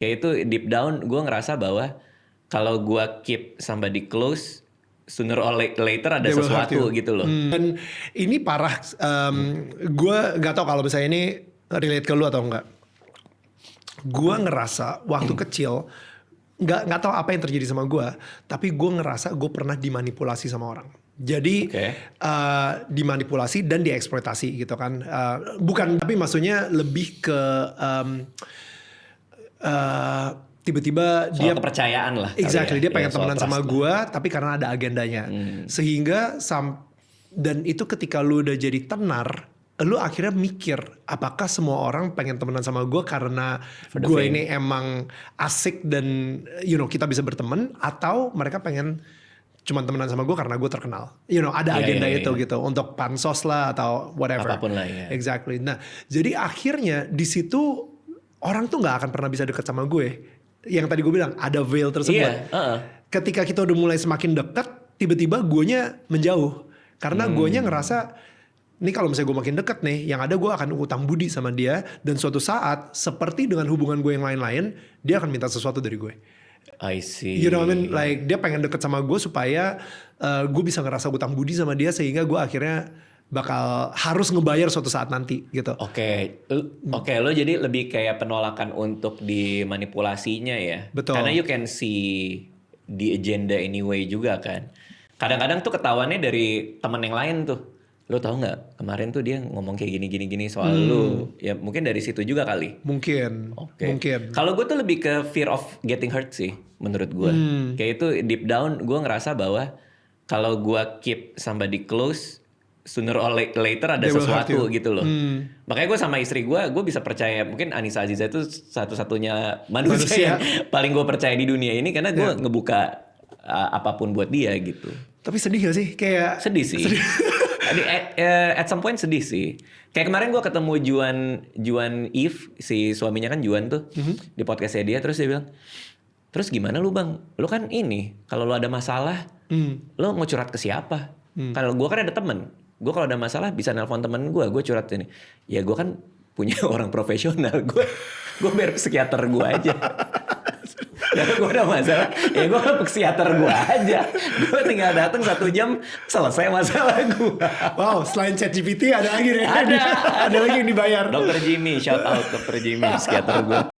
Kayak itu deep down gue ngerasa bahwa kalau gue keep somebody close, sooner or later ada They will hurt sesuatu you. gitu loh. Dan ini parah. Gue nggak tahu kalau misalnya ini relate ke lu atau enggak. Gue ngerasa waktu kecil nggak tahu apa yang terjadi sama gue, tapi gue ngerasa gue pernah dimanipulasi sama orang. Jadi dimanipulasi dan dieksploitasi gitu kan. Bukan, tapi maksudnya lebih ke tiba-tiba Soal dia kepercayaan lah. exactly, ya. dia pengen temenan sama gue, tapi karena ada agendanya. Sehingga dan itu ketika lu udah jadi tenar, lu akhirnya mikir apakah semua orang pengen temenan sama gue karena gue ini emang asik dan kita bisa berteman, atau mereka pengen cuman temenan sama gue karena gue terkenal. Ada agenda itu gitu untuk pansos lah atau whatever. Apapun lah ya. Exactly. Nah, jadi akhirnya di situ orang tuh nggak akan pernah bisa deket sama gue. Yang tadi gue bilang ada veil tersebut. Ketika kita udah mulai semakin deket, tiba-tiba guenya menjauh. Karena guenya ngerasa, nih kalau misalnya gue makin deket nih, yang ada gue akan utang budi sama dia. Dan suatu saat, seperti dengan hubungan gue yang lain-lain, dia akan minta sesuatu dari gue. I see. You know what I mean? Like dia pengen deket sama gue supaya gue bisa ngerasa utang budi sama dia, sehingga gue akhirnya bakal harus ngebayar suatu saat nanti gitu. Oke, lo jadi lebih kayak penolakan untuk dimanipulasinya ya. Betul. Karena you can see the agenda anyway juga kan. Kadang-kadang tuh ketahuannya dari teman yang lain tuh. Lo tau nggak kemarin tuh dia ngomong kayak gini soal lo. Ya mungkin dari situ juga kali. Mungkin. Mungkin. Kalau gue tuh lebih ke fear of getting hurt sih menurut gue. Kayak itu deep down gue ngerasa bahwa kalau gue keep somebody close, sooner or later ada sesuatu gitu loh. Makanya gue sama istri gue bisa percaya, mungkin Anissa Aziza itu satu-satunya manusia yang paling gue percaya di dunia ini, karena gue ngebuka apapun buat dia gitu. Tapi sedih gak sih? Kayak sedih sih. At some point sedih sih. Kayak kemarin gue ketemu Juan Eve, si suaminya kan Juan tuh, di podcastnya dia, terus dia bilang, terus gimana lu bang? Lu kan ini, kalau lu ada masalah, lu mau curhat ke siapa? Kalau gue kan ada temen. Gue kalau ada masalah bisa nelpon temen gue curhat ini. Ya gue kan punya orang profesional. Gue biar psikiater gue aja. Kalau gue ada masalah, ya gue ke psikiater gue aja. Gue tinggal datang 1 jam, selesai masalah gue. Wow, selain ChatGPT ada lagi nih. Ada lagi yang dibayar. Dr. Jimmy, shout out Dr. Jimmy, psikiater gue.